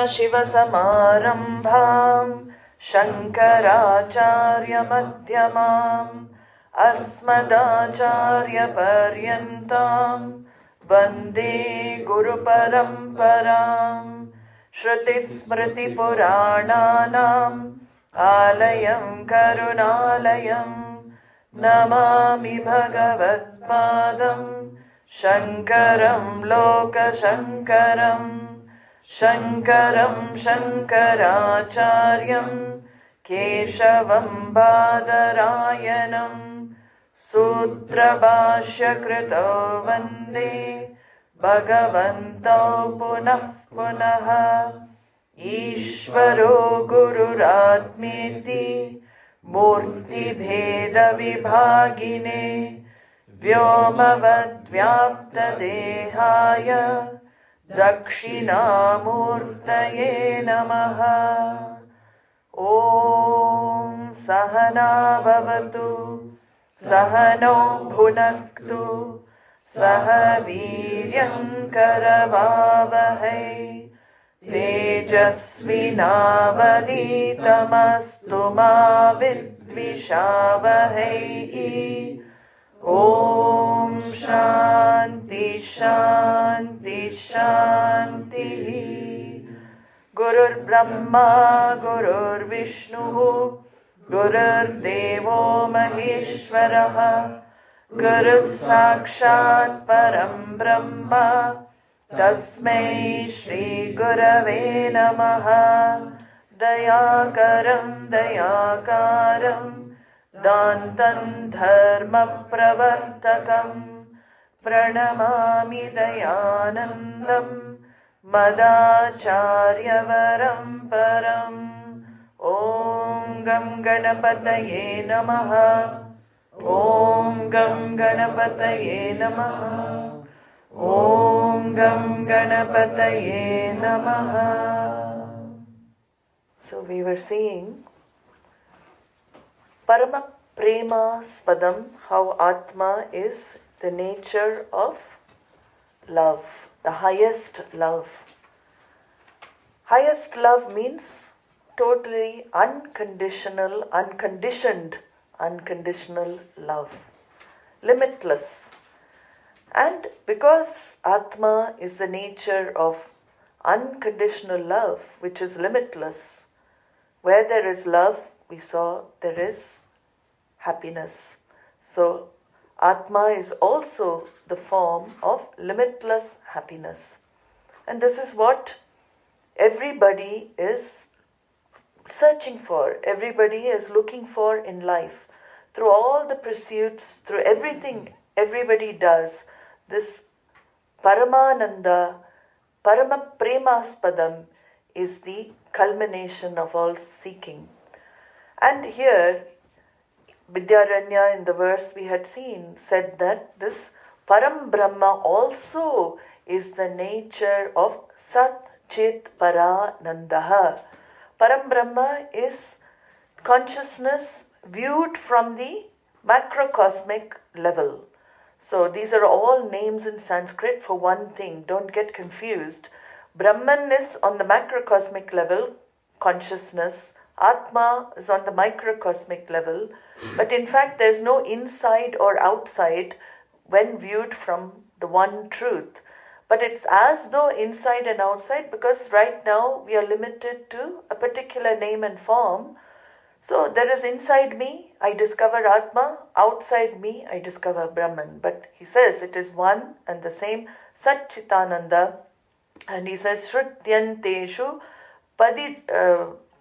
Sadaşivasamarambham Shankaracharya-madhyamam Asmadacharya-paryantam Vande Guru-paramparam Shruti-smriti-purananam Alayam Karunalayam Namami Bhagavad-padam Shankaram Loka-Shankaram Shankaram Shankaracharyam Keshavam Badarayanam Sutra-bhashya krito vande Bhagavanto punah punaha Ishvaro Gururatmeti Murti Bheda Vibhagine Vyomavad Vyapta Dehaya dakshina murtaye namaha. Om Sahana Bhavatu Sahano Bhunaktu Saha Viryam Karavavahai Tejasvinavaditamastu ma vidvishavahai. Om Shanti Shanti Shanti. Gurur Brahma Gurur Vishnu Gurur Devo Maheshwaraha Guru Sakshat Param Brahma Tasmai Shri Gurave Namaha. Dayakaram Dayakaram Dantan Dharma Pravartakam Pranamami Dayanandam Madacharya Paramparam. Om Gam Ganapataye Namaha. Om Gam Ganapataye Namaha. Om Gam Ganapataye Namaha. So we were seeing Paramahamsa, how Atma is the nature of love, the highest love. Highest love means totally unconditional, unconditional love, limitless. And because Atma is the nature of unconditional love, which is limitless, where there is love, we saw there is happiness. So Atma is also the form of limitless happiness. And this is what everybody is searching for, everybody is looking for in life. Through all the pursuits, through everything everybody does, this Paramananda, Paramapremaspadam is the culmination of all seeking. And here, Vidyaranya in the verse we had seen said that this Param Brahma also is the nature of Sat Chit Paranandaha. Param Brahma is consciousness viewed from the macrocosmic level. So these are all names in Sanskrit for one thing. Don't get confused. Brahman is on the macrocosmic level, consciousness. Atma is on the microcosmic level. But in fact, there is no inside or outside when viewed from the one truth. But it's as though inside and outside, because right now we are limited to a particular name and form. So there is inside me, I discover Atma. Outside me, I discover Brahman. But he says it is one and the same, Satchitananda. And he says, Shrutyanteshu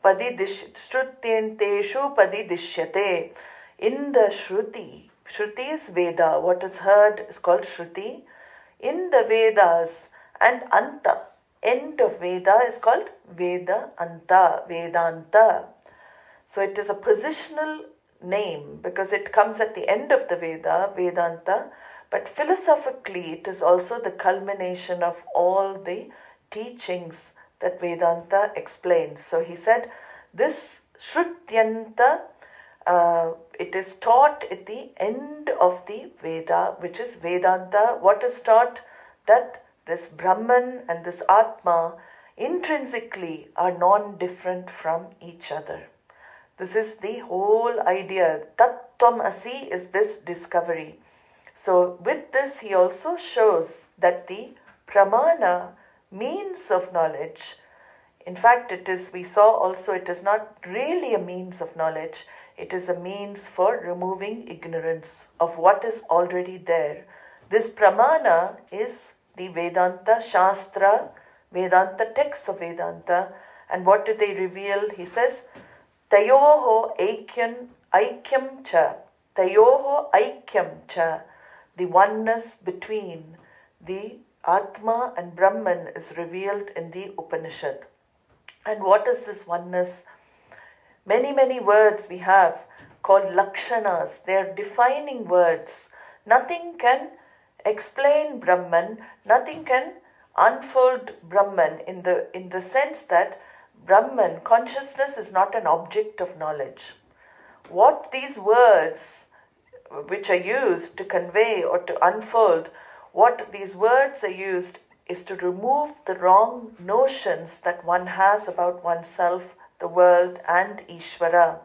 Shrutyanteshu padidishyate. In the Shruti, Shruti is Veda. What is heard is called Shruti. In the Vedas and Anta, end of Veda is called Vedānta, Vedānta. So it is a positional name because it comes at the end of the Veda, Vedānta. But philosophically, it is also the culmination of all the teachings that Vedanta explains. So he said, this Shrutyanta, it is taught at the end of the Veda, which is Vedanta. What is taught? That this Brahman and this Atma intrinsically are non-different from each other. This is the whole idea. Tattva-viveka is this discovery. So with this he also shows that the pramana, means of knowledge, in fact we saw also it is not really a means of knowledge, it is a means for removing ignorance of what is already there. This pramana is the Vedanta Shastra, Vedanta texts of Vedanta. And what do they reveal? He says, Tayoho aikyam cha, Tayoho aikyam cha, the oneness between the Atma and Brahman is revealed in the Upanishad. And what is this oneness? Many words we have called lakshanas. They are defining words. Nothing can explain Brahman, nothing can unfold Brahman in the sense that Brahman, consciousness, is not an object of knowledge. What these words which are used to convey or to unfold, what these words are used is to remove the wrong notions that one has about oneself, the world and Ishvara.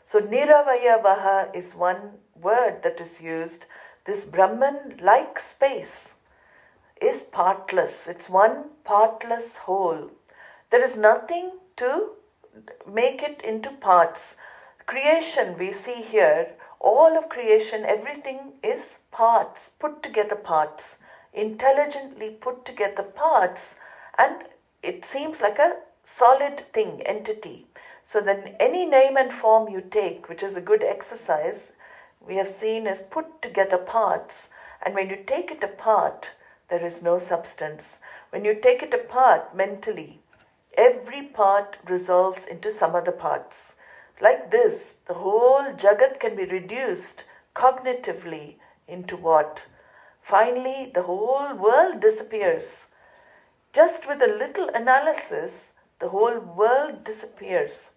So niravayavaha is one word that is used. This Brahman, like space, is partless. It's one partless whole. There is nothing to make it into parts. Creation we see here, all of creation, everything is parts, put together parts, intelligently put together parts, and it seems like a solid thing, entity. So then any name and form you take, which is a good exercise, we have seen is put together parts. And when you take it apart, there is no substance. When you take it apart mentally, every part resolves into some other parts. Like this, the whole Jagat can be reduced cognitively into what? Finally, the whole world disappears. Just with a little analysis, the whole world disappears.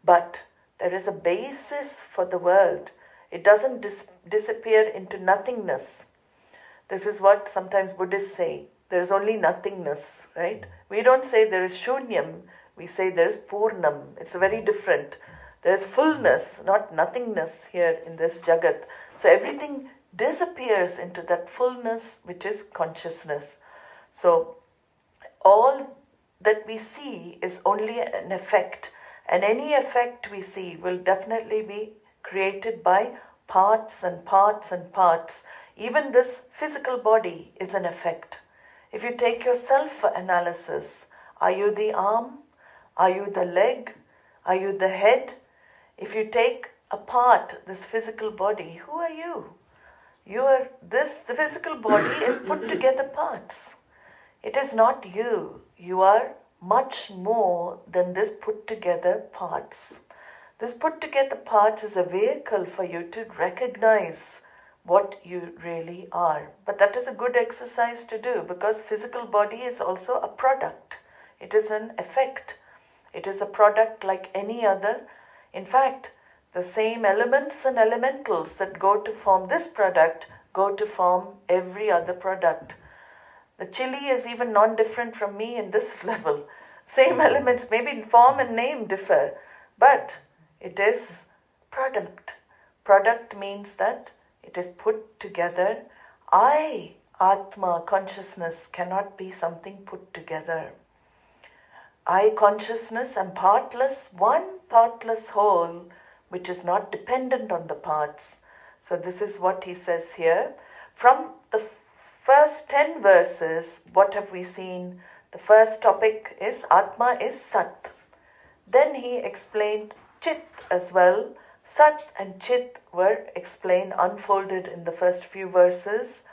But there is a basis for the world. It doesn't disappear into nothingness. This is what sometimes Buddhists say. There is only nothingness, right? We don't say there is shunyam. We say there is purnam. It's very different. There is fullness, not nothingness here in this Jagat. So everything disappears into that fullness which is consciousness. So all that we see is only an effect. And any effect we see will definitely be created by parts and parts and parts. Even this physical body is an effect. If you take your self-analysis, are you the arm? Are you the leg? Are you the head? If you take apart this physical body, who are you? You are this, the physical body is put together parts. It is not you. You are much more than this put together parts. This put together parts is a vehicle for you to recognize what you really are. But that is a good exercise to do, because physical body is also a product. It is an effect. It is a product like any other. In fact, the same elements and elementals that go to form this product go to form every other product. The chili is even non-different from me in this level. Same elements, maybe in form and name differ, but it is product. Product means that it is put together. I, Atma, consciousness, cannot be something put together. I, consciousness, am partless, one partless whole, which is not dependent on the parts. So this is what he says here. From the first 10 verses, what have we seen? The first topic is Atma is Sat. Then he explained Chit as well. Sat and Chit were explained, unfolded in the first few verses.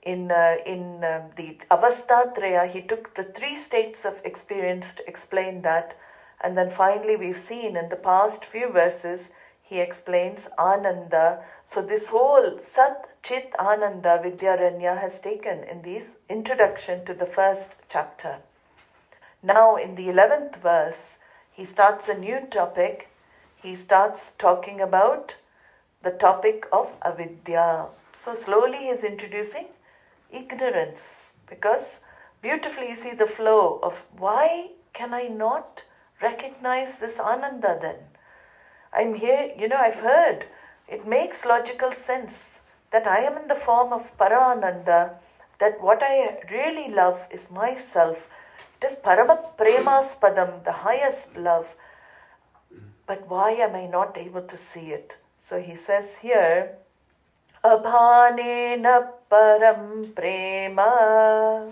In the Avastatraya, he took the 3 states of experience to explain that. And then finally we've seen in the past few verses, he explains Ananda. So this whole Sat, Chit, Ananda, Vidyaranya has taken in this introduction to the first chapter. Now in the 11th verse, he starts a new topic. He starts talking about the topic of avidya. So slowly he is introducing ignorance, because beautifully you see the flow of why can I not recognize this Ananda then? I'm here, I've heard. It makes logical sense that I am in the form of Parananda, that what I really love is myself. It is Paramapremaspadam, the highest love. But why am I not able to see it? So he says here, Abhanena param prema.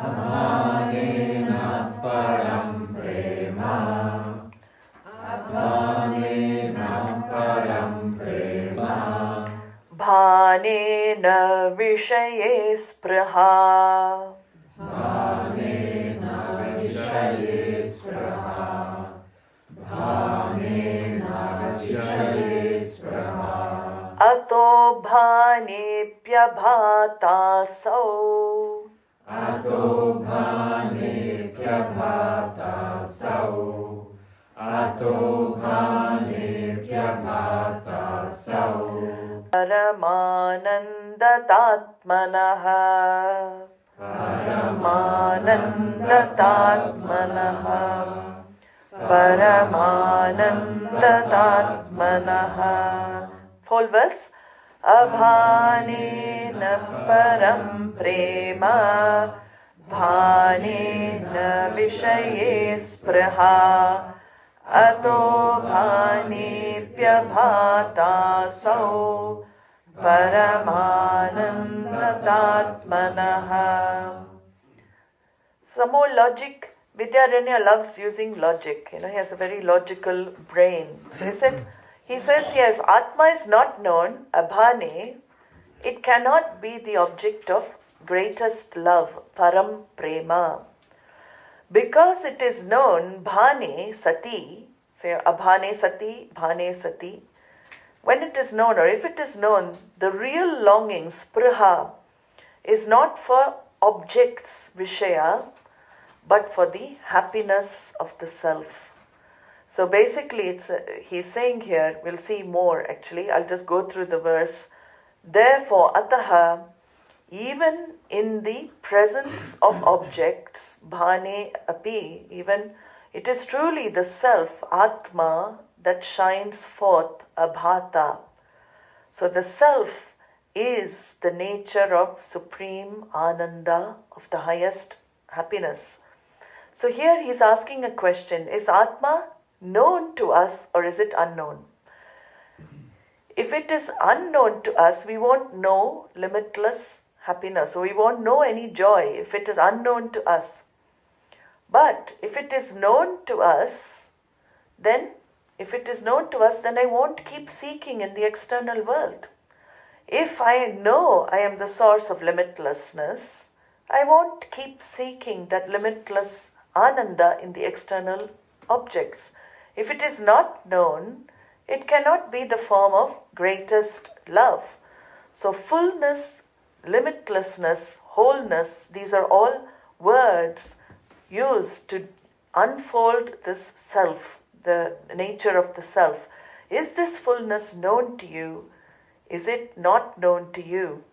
Abhanena param prema. Abhanena param prema. Bhanena vishaye spraha. Bhanena vishaye spraha. Bhanena vishaye spraha. Ato bhanepya bhatasau. Ato bhanepya bhatasau. Ato bhanepya bhatasau. Paramanandatatmanaha. Paramanandatatmanaha. Paramanandatatmanaha. Whole verse. Abhanena param prema. Bhanena vishaye spraha. Ato bhanepya bhatasau. Paramanandatatmanaha. Some more logic. Vidyaranya loves using logic. He has a very logical brain. He says here, if Atma is not known, abhane, it cannot be the object of greatest love, param prema. Because it is known, bhane sati, say abhane sati, bhane sati. When it is known, or if it is known, the real longing, spriha, is not for objects, vishaya, but for the happiness of the self. So basically, he's saying here, we'll see more actually, I'll just go through the verse. Therefore, ataha, even in the presence of objects, bhane api, even it is truly the self, atma, that shines forth, abhata. So the self is the nature of supreme ananda, of the highest happiness. So here he's asking a question, is Atma known to us or is it unknown? If it is unknown to us, we won't know limitless happiness. So we won't know any joy if it is unknown to us. But if it is known to us, then I won't keep seeking in the external world. If I know I am the source of limitlessness, I won't keep seeking that limitless ananda in the external objects. If it is not known, it cannot be the form of greatest love. So fullness, limitlessness, wholeness, these are all words used to unfold this self, the nature of the self. Is this fullness known to you? Is it not known to you?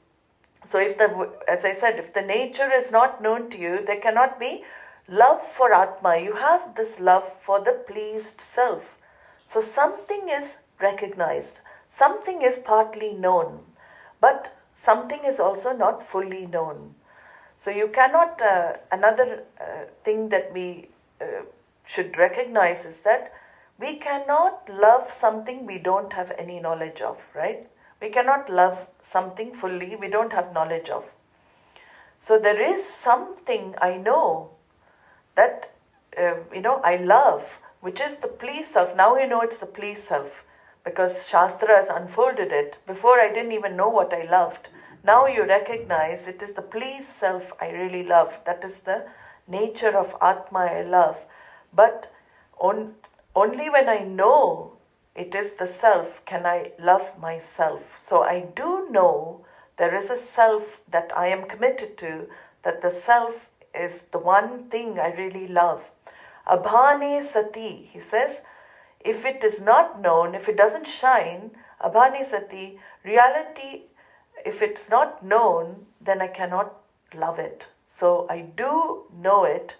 So as I said, if the nature is not known to you, there cannot be love for Atma. You have this love for the pleased self. So something is recognized. Something is partly known. But something is also not fully known. So you cannot, another thing that we should recognize is that we cannot love something we don't have any knowledge of, right? We cannot love something fully we don't have knowledge of. So there is something I know that, I love, which is the pleased self. Now you know it's the pleased self because Shastra has unfolded it. Before I didn't even know what I loved. Now you recognize it is the pleased self I really love. That is the nature of Atma I love. But only when I know it is the self can I love myself. So I do know there is a self that I am committed to, that the self is the one thing I really love. Abhane sati, he says, if it is not known, if it doesn't shine, abhane sati, reality, if it's not known, then I cannot love it. So I do know it.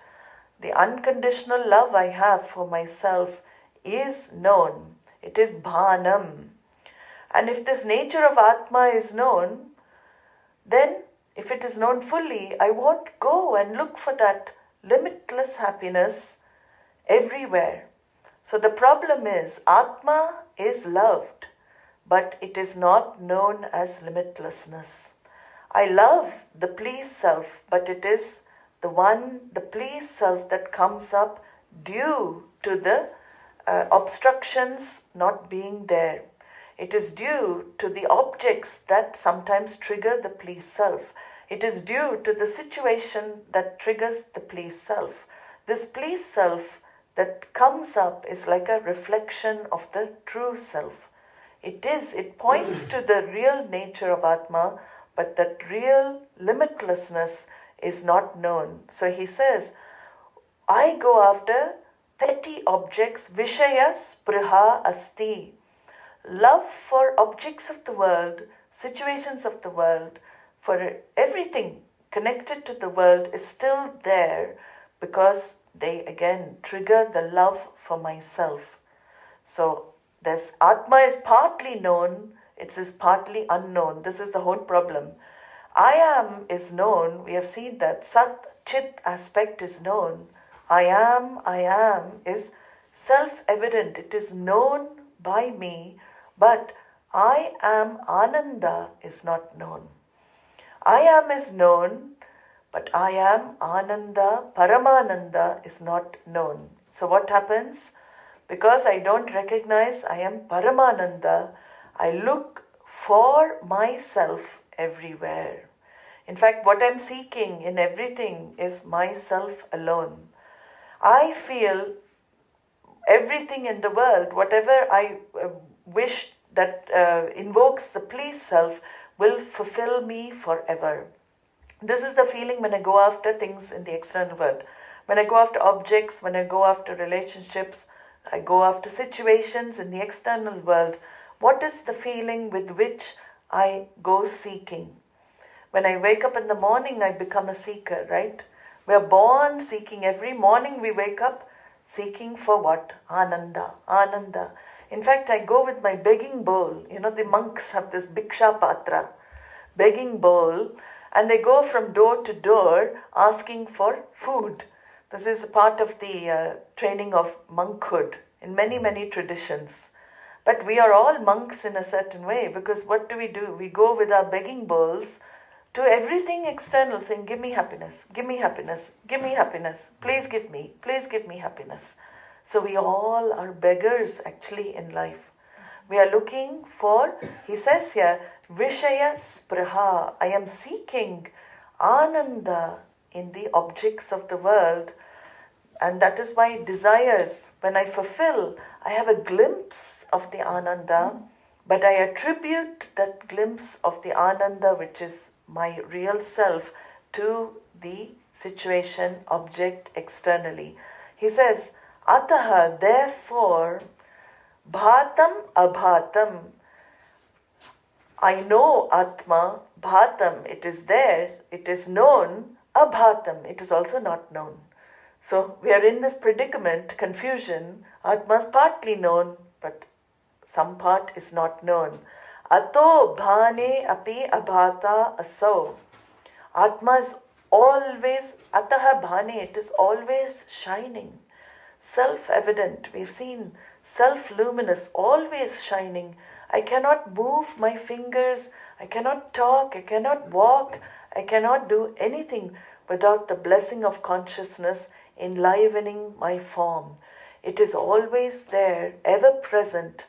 The unconditional love I have for myself is known. It is bhanam. And if this nature of Atma is known, then if it is known fully, I won't go and look for that limitless happiness everywhere. So the problem is, Atma is loved, but it is not known as limitlessness. I love the pleased self, but it is the pleased self that comes up due to the obstructions not being there. It is due to the objects that sometimes trigger the pleased self. It is due to the situation that triggers the pleased self. This pleased self that comes up is like a reflection of the true self. It points to the real nature of Atma, but that real limitlessness is not known. So he says, I go after petty objects, vishaya spriha asti. Love for objects of the world, situations of the world, for everything connected to the world is still there because they again trigger the love for myself. So this Atma is partly known, it is partly unknown. This is the whole problem. I am is known. We have seen that Sat Chit aspect is known. I am is self-evident. It is known by me, but I am Ananda is not known. I am is known, but I am Ananda, Paramananda is not known. So what happens? Because I don't recognize I am Paramananda, I look for myself everywhere. In fact, what I'm seeking in everything is myself alone. I feel everything in the world, whatever I wish that invokes the pleased self, will fulfill me forever. This is the feeling when I go after things in the external world. When I go after objects, when I go after relationships, I go after situations in the external world. What is the feeling with which I go seeking? When I wake up in the morning, I become a seeker, right? We are born seeking. Every morning we wake up seeking for what? Ananda, Ananda. In fact, I go with my begging bowl. You know, the monks have this Bhiksha Patra, begging bowl, and they go from door to door asking for food. This is a part of the training of monkhood in many, many traditions. But we are all monks in a certain way, because what do? We go with our begging bowls to everything external, saying, give me happiness, give me happiness, give me happiness, please give me happiness. So we all are beggars actually in life. We are looking for, he says here, Vishaya Spriha. I am seeking Ananda in the objects of the world. And that is why desires, when I fulfill, I have a glimpse of the Ananda, but I attribute that glimpse of the Ananda, which is my real self, to the situation, object externally. He says, Ataha, therefore, bhatam abhatam. I know Atma, bhatam, it is there, it is known, abhatam, it is also not known. So we are in this predicament, confusion. Atma is partly known, but some part is not known. Ato bhane api abhata aso. Atma is always, ataha bhane, it is always shining. Self-evident, we've seen self-luminous, always shining. I cannot move my fingers, I cannot talk, I cannot walk, I cannot do anything without the blessing of consciousness enlivening my form. It is always there, ever present.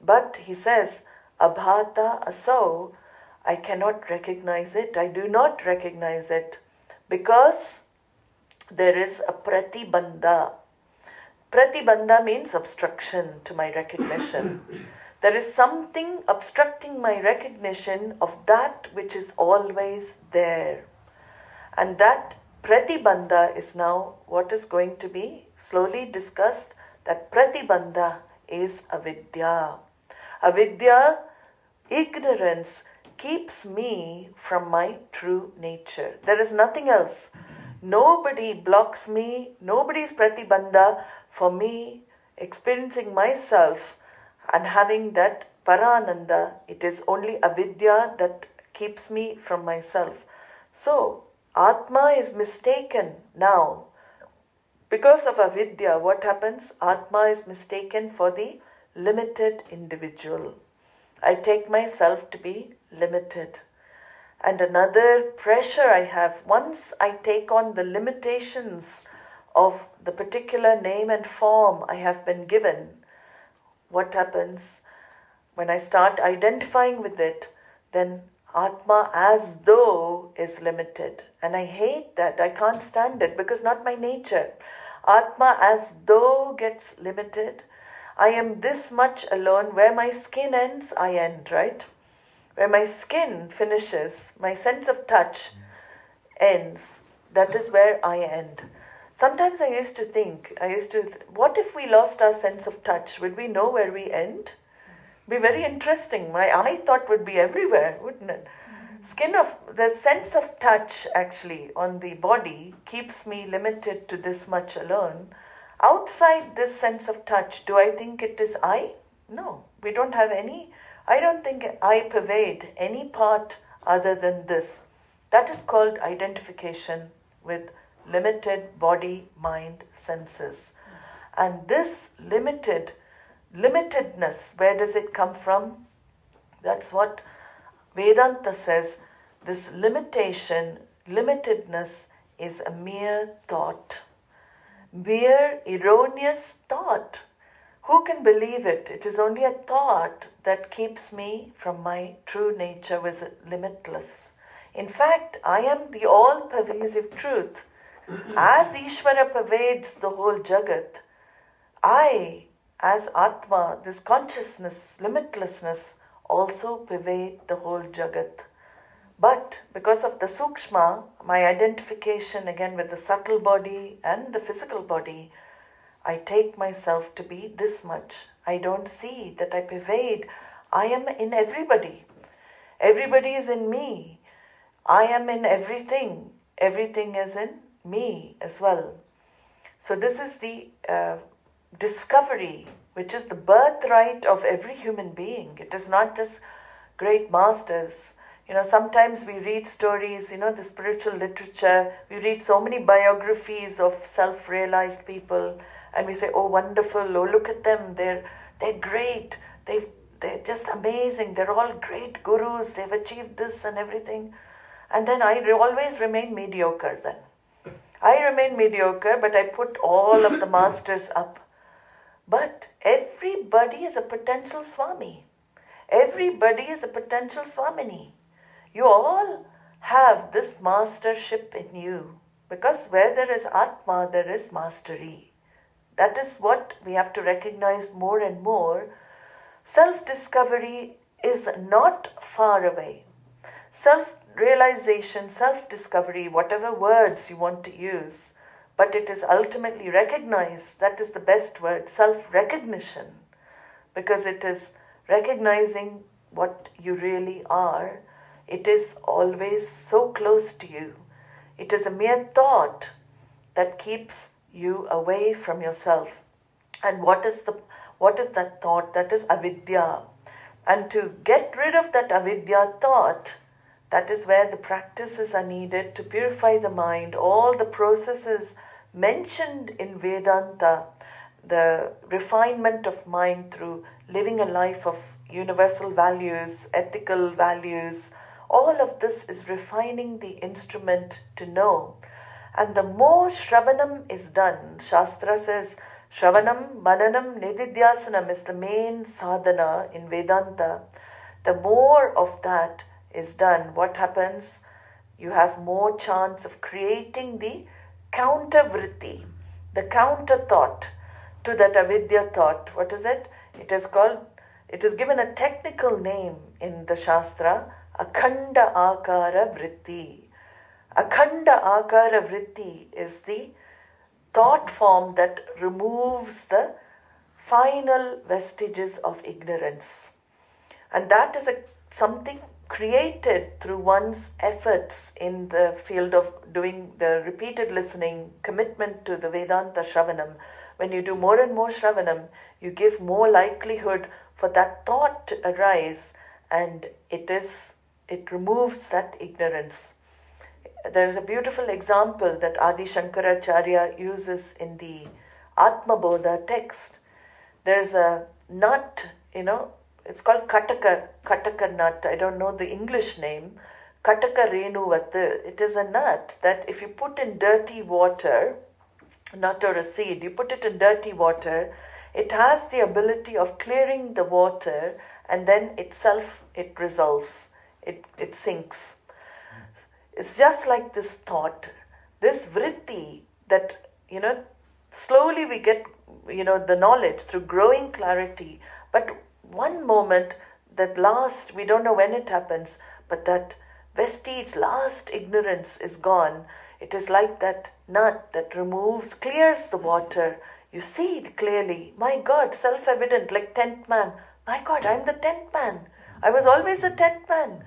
But he says, abhata aso, I cannot recognize it, I do not recognize it, because there is a pratibandha. Pratibandha means obstruction to my recognition. There is something obstructing my recognition of that which is always there. And that pratibandha is now what is going to be slowly discussed. That pratibandha is avidya. Avidya, ignorance, keeps me from my true nature. There is nothing else. Nobody blocks me, nobody's pratibandha for me experiencing myself and having that parananda. It is only avidya that keeps me from myself. So, Atma is mistaken now. Because of avidya, what happens? Atma is mistaken for the limited individual. I take myself to be limited. And another pressure I have, once I take on the limitations of the particular name and form I have been given, what happens? When I start identifying with it, then Atma as though is limited. And I hate that. I can't stand it because not my nature. Atma as though gets limited. I am this much alone. Where my skin ends, I end, right? Where my skin finishes, my sense of touch ends. That is where I end. Sometimes I used to think, what if we lost our sense of touch? Would we know where we end? Be very interesting. I thought would be everywhere, wouldn't it? The sense of touch actually on the body keeps me limited to this much alone. Outside this sense of touch, do I think it is I? No, we don't have any. I don't think I pervade any part other than this. That is called identification with limited body, mind, senses. And this limitedness, where does it come from? That's what Vedānta says. This limitedness is a mere thought. Mere erroneous thought. Who can believe it? It is only a thought that keeps me from my true nature, which is limitless. In fact, I am the all-pervasive truth. As Ishvara pervades the whole Jagat, I, as Atma, this consciousness, limitlessness, also pervade the whole Jagat. But because of the Sukshma, my identification again with the subtle body and the physical body, I take myself to be this much. I don't see that I pervade. I am in everybody. Everybody is in me. I am in everything. Everything is in me as well. So this is the discovery, which is the birthright of every human being. It is not just great masters. Sometimes we read stories, the spiritual literature. We read so many biographies of self-realized people. And we say, oh, wonderful, oh, look at them, they're great, they're just amazing, they're all great gurus, they've achieved this and everything. And then I always remain mediocre then. I remain mediocre, but I put all of the masters up. But everybody is a potential Swami. Everybody is a potential Swamini. You all have this mastership in you. Because where there is Atma, there is mastery. That is what we have to recognize more and more. Self-discovery is not far away. Self-realization, self-discovery, whatever words you want to use, but it is ultimately recognized. That is the best word, self-recognition, because it is recognizing what you really are. It is always so close to you. It is a mere thought that keeps you away from yourself. And what is that thought? That is avidya. And to get rid of that avidya thought, that is where the practices are needed to purify the mind. All the processes mentioned in Vedānta, the refinement of mind through living a life of universal values, ethical values, all of this is refining the instrument to know. And the more Shravanam is done, Shastra says, Shravanam, Mananam, Nididhyasanam is the main sadhana in Vedanta. The more of that is done, what happens? You have more chance of creating the counter-vritti, the counter-thought to that avidya thought. What is it? It is given a technical name in the Shastra, Akhanda Akara Vritti. Akhanda Akara Vritti is the thought form that removes the final vestiges of ignorance. And that is something created through one's efforts in the field of doing the repeated listening, commitment to the Vedānta Shravanam. When you do more and more Shravanam, you give more likelihood for that thought to arise, and it removes that ignorance. There is a beautiful example that Adi Shankaracharya uses in the Atma Bodha text. There's a nut, it's called Kataka nut. I don't know the English name. Kataka Renuvat. It is a nut that if you put in dirty water, nut or a seed, you put it in dirty water, it has the ability of clearing the water, and then itself it resolves. It sinks. It's just like this thought, this vritti that, slowly we get, the knowledge through growing clarity. But one moment, that last, we don't know when it happens, but that vestige, last ignorance is gone. It is like that nut that clears the water. You see it clearly. My God, self-evident, like 10th man. My God, I'm the 10th man. I was always the 10th man.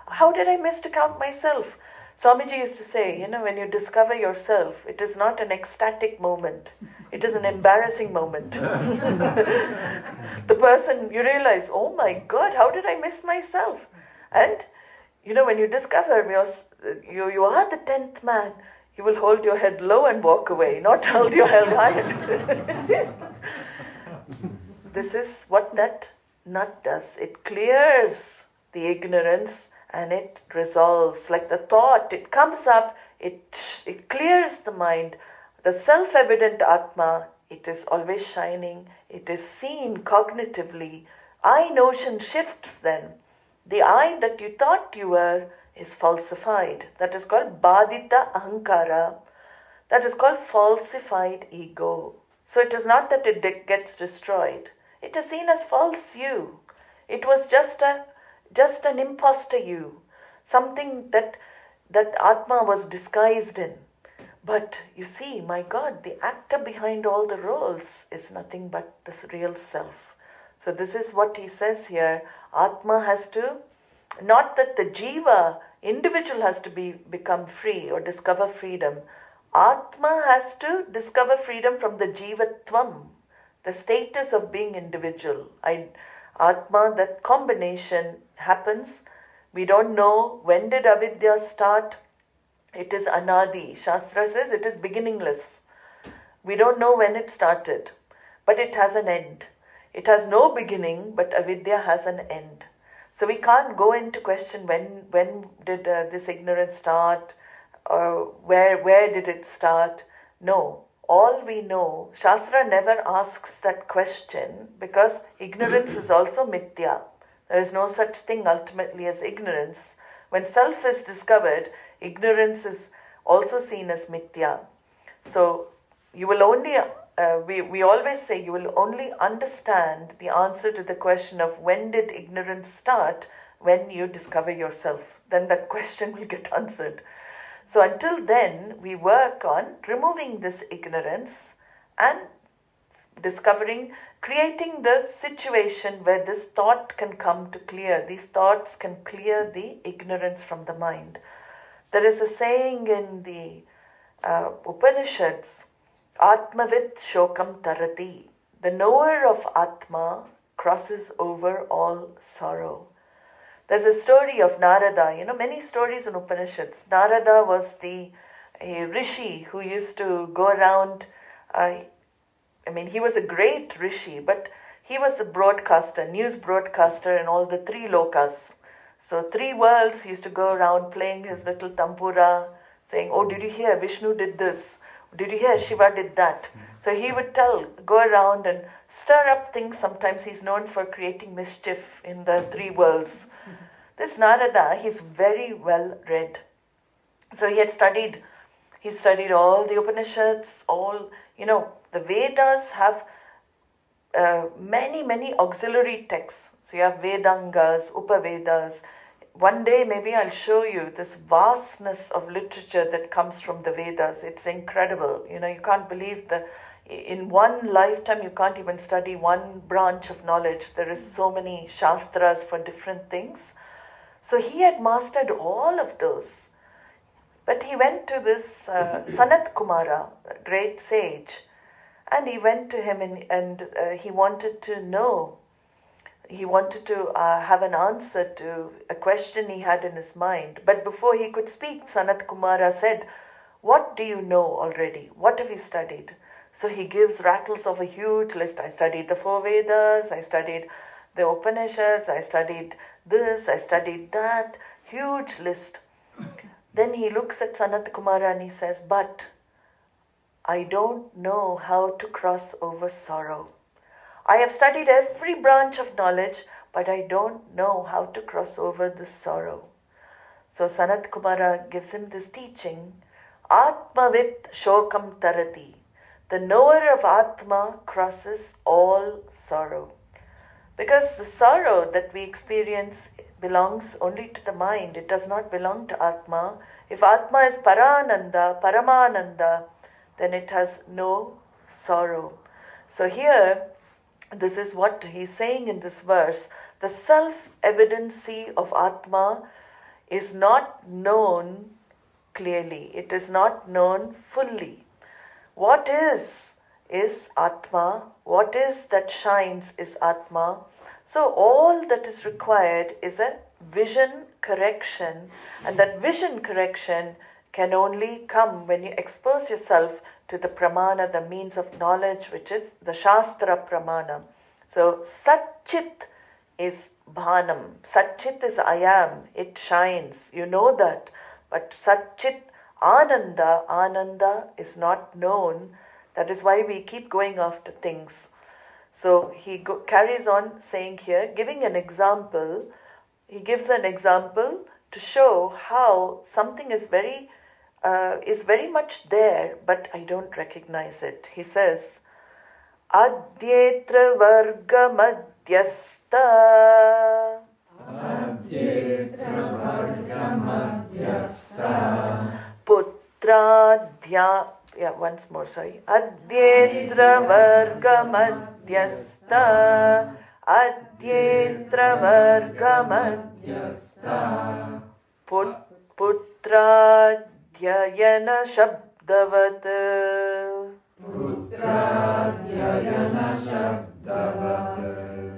How did I miss to count myself? Swamiji used to say, when you discover yourself, it is not an ecstatic moment. It is an embarrassing moment. The person, you realize, oh my God, how did I miss myself? And, when you discover you are the 10th man, you will hold your head low and walk away, not hold your head high. This is what that nut does. It clears the ignorance and it resolves. Like the thought, it comes up, it clears the mind. The self-evident Atma, it is always shining, it is seen cognitively. I notion shifts then. The I that you thought you were is falsified. That is called Badita Ahankara. That is called falsified ego. So it is not that it gets destroyed. It is seen as false you. It was just an imposter you. Something that Atma was disguised in. But you see, my God, the actor behind all the roles is nothing but this real self. So this is what he says here. Atma has to, not that the jiva, individual has to become free or discover freedom. Atma has to discover freedom from the jivatvam, the status of being individual. Atma, that combination happens. We don't know when did avidya start. It is anadi. Shastra says it is beginningless. We don't know when it started, but it has an end. It has no beginning, but avidya has an end. So we can't go into question when did this ignorance start, or where did it start. No, all we know, Shastra never asks that question because ignorance is also mithya. There is no such thing ultimately as ignorance. When self is discovered, ignorance is also seen as mithya. So you will only, we always say you will only understand the answer to the question of when did ignorance start when you discover yourself. Then that question will get answered. So until then, we work on removing this ignorance and creating the situation where this thought can come to clear. These thoughts can clear the ignorance from the mind. There is a saying in the Upanishads, Atmavit Shokam Tarati. The knower of Atma crosses over all sorrow. There's a story of Narada, many stories in Upanishads. Narada was a rishi who used to go around, he was a great rishi, but he was a broadcaster, news broadcaster in all the three lokas. So 3 worlds, he used to go around playing his little tampura, saying, oh, did you hear Vishnu did this? Did you hear Shiva did that? So he would go around and stir up things. Sometimes he's known for creating mischief in the 3 worlds. This Narada, he's very well read. So he studied all the Upanishads, the Vedas have many auxiliary texts. So you have Vedangas, Upavedas. One day maybe I'll show you this vastness of literature that comes from the Vedas. It's incredible. You can't believe in one lifetime you can't even study one branch of knowledge. There is so many shastras for different things. So he had mastered all of those. But he went to this Sanat Kumara, a great sage, and he went to him and he wanted to know. He wanted to have an answer to a question he had in his mind. But before he could speak, Sanat Kumara said, "What do you know already? What have you studied?" So he rattles off a huge list. I studied the 4 Vedas, I studied the Upanishads, I studied this, I studied that. Huge list. Then he looks at Sanat Kumara and he says, "But I don't know how to cross over sorrow. I have studied every branch of knowledge, but I don't know how to cross over the sorrow." So Sanat Kumara gives him this teaching, Atmavit Shokam Tarati. The knower of Atma crosses all sorrow. Because the sorrow that we experience belongs only to the mind. It does not belong to Atma. If Atma is Parananda, Paramananda, then it has no sorrow. So here, this is what he's saying in this verse. The self-evidency of Atma is not known clearly. It is not known fully. What is Atma. What is that shines is Atma. So all that is required is a vision correction, and that vision correction can only come when you expose yourself to the pramana, the means of knowledge, which is the Shastra pramana. So Satchit is Bhanam. Satchit is I am. It shines. You know that. But Satchit Ananda is not known. That is why we keep going after things. So he carries on saying here, giving an example. He gives an example to show how something is very much there, but I don't recognize it. He says, Adyetra varga madhyastha. Adyetra varga madhyastha. Putradhya. Yeah, once more, sorry. Adyetra varga madhyastha. Adyetra varga madhyastha. Putradhyayana shabdavat. Putradhyayana shabdavat.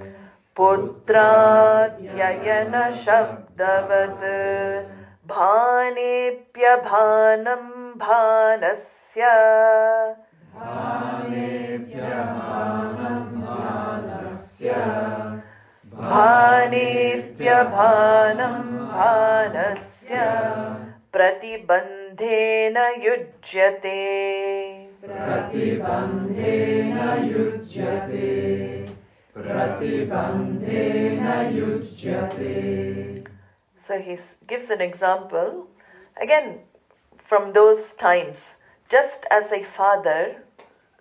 Putradhyayana shabdavat. Bhanepya bhanam bhanasya. Bhanepya bhanam bhanasya. Bhanepya bhanam bhanasya. Pratibandhena yujyate. Pratibandhena yujyate. Pratibandhena yujyate. So he gives an example, again, from those times. Just as a father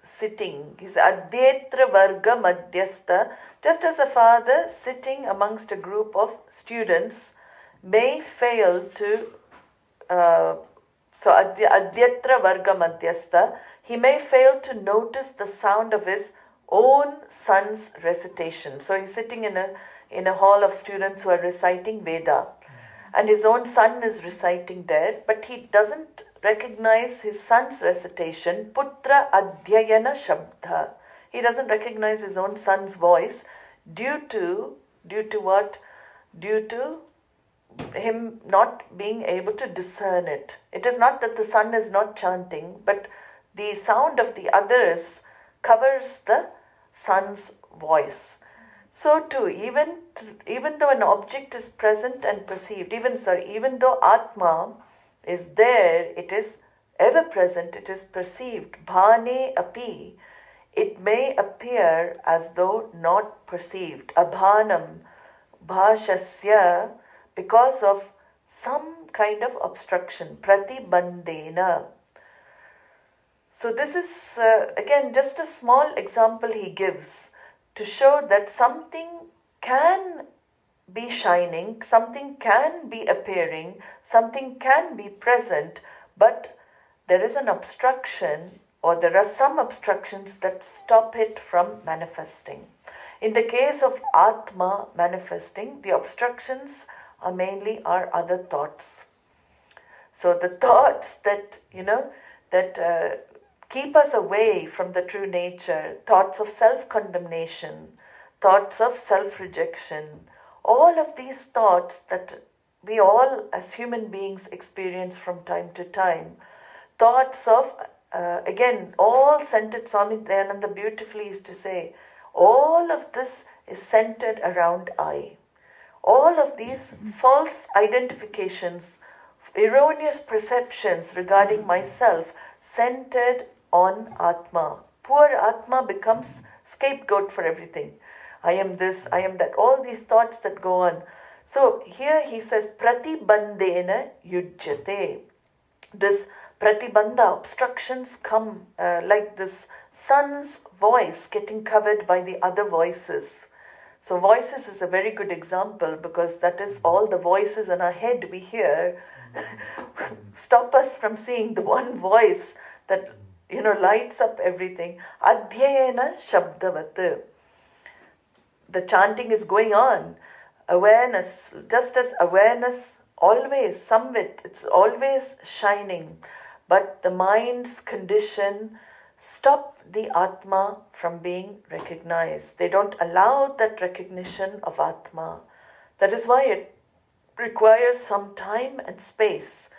sitting, he's Adyetra Varga Madhyastha, just as a father sitting amongst a group of students may fail to, Adyetra Varga Madhyastha, he may fail to notice the sound of his own son's recitation. So he's sitting in a hall of students who are reciting Veda, and his own son is reciting there, but he doesn't recognize his son's recitation, Putra Adhyayana Shabda. He doesn't recognize his own son's voice due to what? Due to him not being able to discern it. It is not that the son is not chanting, but the sound of the others covers the son's voice. So too, even though an object is present and perceived, even though Atma is there, it is ever present, it is perceived. Bhane api, it may appear as though not perceived. Abhanam, bhashasya, because of some kind of obstruction. Pratibandhena. So this is again just a small example he gives to show that something can be shining, something can be appearing, something can be present, but there is an obstruction, or there are some obstructions that stop it from manifesting. In the case of Atma manifesting, the obstructions are mainly our other thoughts. So the thoughts that, that keep us away from the true nature, thoughts of self-condemnation, thoughts of self-rejection, all of these thoughts that we all as human beings experience from time to time, thoughts of, again, all centered, Swami Dayananda beautifully used to say, all of this is centered around I. All of these false identifications, erroneous perceptions regarding myself centered on Atma. Poor Atma becomes scapegoat for everything. I am this, I am that, all these thoughts that go on. So here he says, pratibandena yujyate. This pratibandha, obstructions come like this sun's voice getting covered by the other voices. So voices is a very good example, because that is all the voices in our head we hear stop us from seeing the one voice that lights up everything. Adhyayena shabdavat. The chanting is going on. Awareness, just as awareness always, samvit, it's always shining. But the mind's condition stop the Atma from being recognized. They don't allow that recognition of Atma. That is why it requires some time and space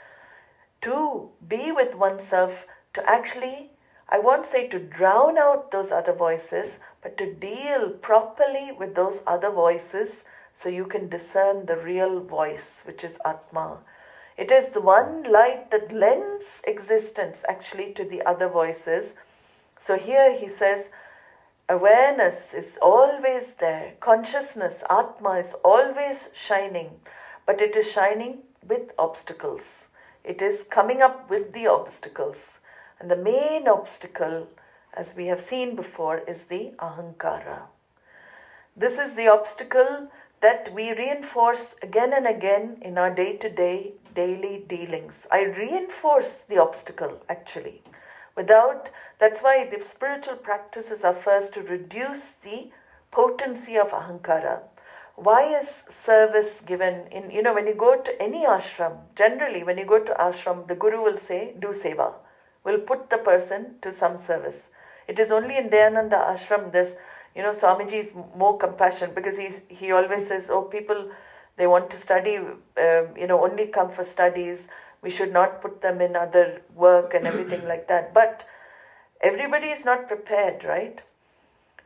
to be with oneself, to actually, I won't say to drown out those other voices, but to deal properly with those other voices so you can discern the real voice, which is Atma. It is the one light that lends existence actually to the other voices. So here he says, awareness is always there. Consciousness, Atma, is always shining. But it is shining with obstacles. It is coming up with the obstacles. And the main obstacle, as we have seen before, is the ahankara. This is the obstacle that we reinforce again and again in our day-to-day, daily dealings. I reinforce the obstacle, actually. That's why the spiritual practices are first to reduce the potency of ahankara. Why is service given when you go to any ashram? Generally, when you go to ashram, the guru will say, do seva. Will put the person to some service. It is only in Dayananda ashram there's, Swamiji is more compassionate, because he always says, people, they want to study, only come for studies. We should not put them in other work and everything like that. But everybody is not prepared, right?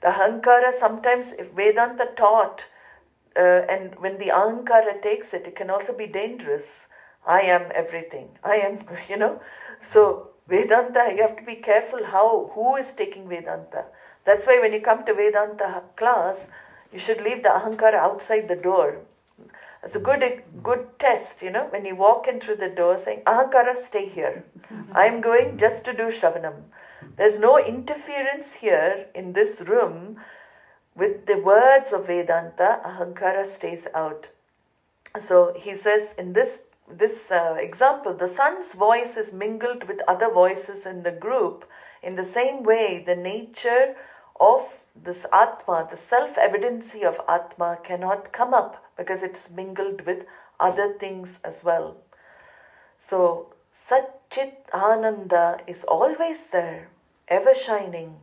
The ahankara, sometimes if Vedanta taught, and when the ahankara takes it, it can also be dangerous. I am everything. I am, So Vedanta, you have to be careful who is taking Vedanta. That's why when you come to Vedanta class, you should leave the ahankara outside the door. It's a good test, when you walk in through the door saying, ahankara, stay here. I'm going just to do shravanam. There's no interference here in this room with the words of Vedanta. Ahankara stays out. So he says in this example, the sun's voice is mingled with other voices in the group. In the same way, the nature of this Atma, the self-evidency of Atma, cannot come up because it's mingled with other things as well. So Satchit Ananda is always there, ever shining.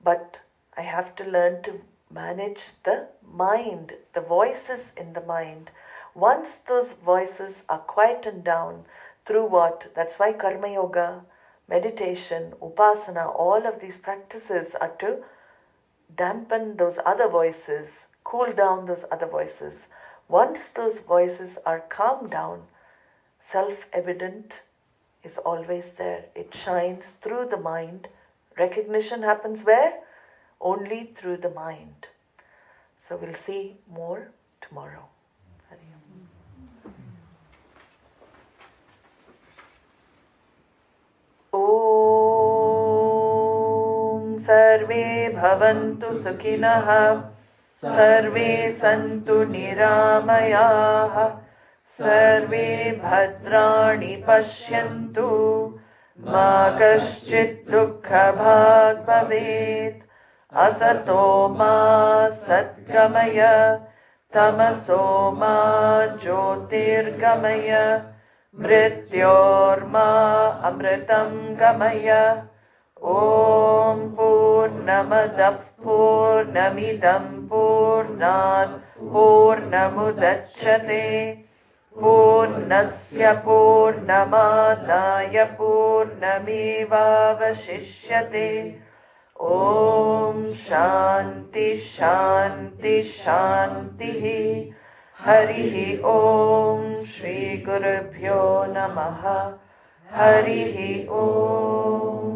But I have to learn to manage the mind, the voices in the mind. Once those voices are quietened down, through what? That's why Karma Yoga, meditation, Upasana, all of these practices are to dampen those other voices, cool down those other voices. Once those voices are calmed down, self-evident is always there. It shines through the mind. Recognition happens where? Only through the mind. So we'll see more tomorrow. Om Sarve Bhavantu Sukhinah, Sarve Santu Niramayaha, Sarve Bhadrani Pashyantu, Ma Kaschit Dukkha Bhag Bhavet, Asato Ma Satgamaya, Tamaso ma jyotirgamaya mrityorma amritam gamaya. Om Purnamadav Purnamidam Purnat Purnamudachyate Purnasya Purnamadaya Purnamevavashishyate. Om Shanti Shanti Shanti. Harihi Om Shri Gurubhyo Namaha. Harihi Om.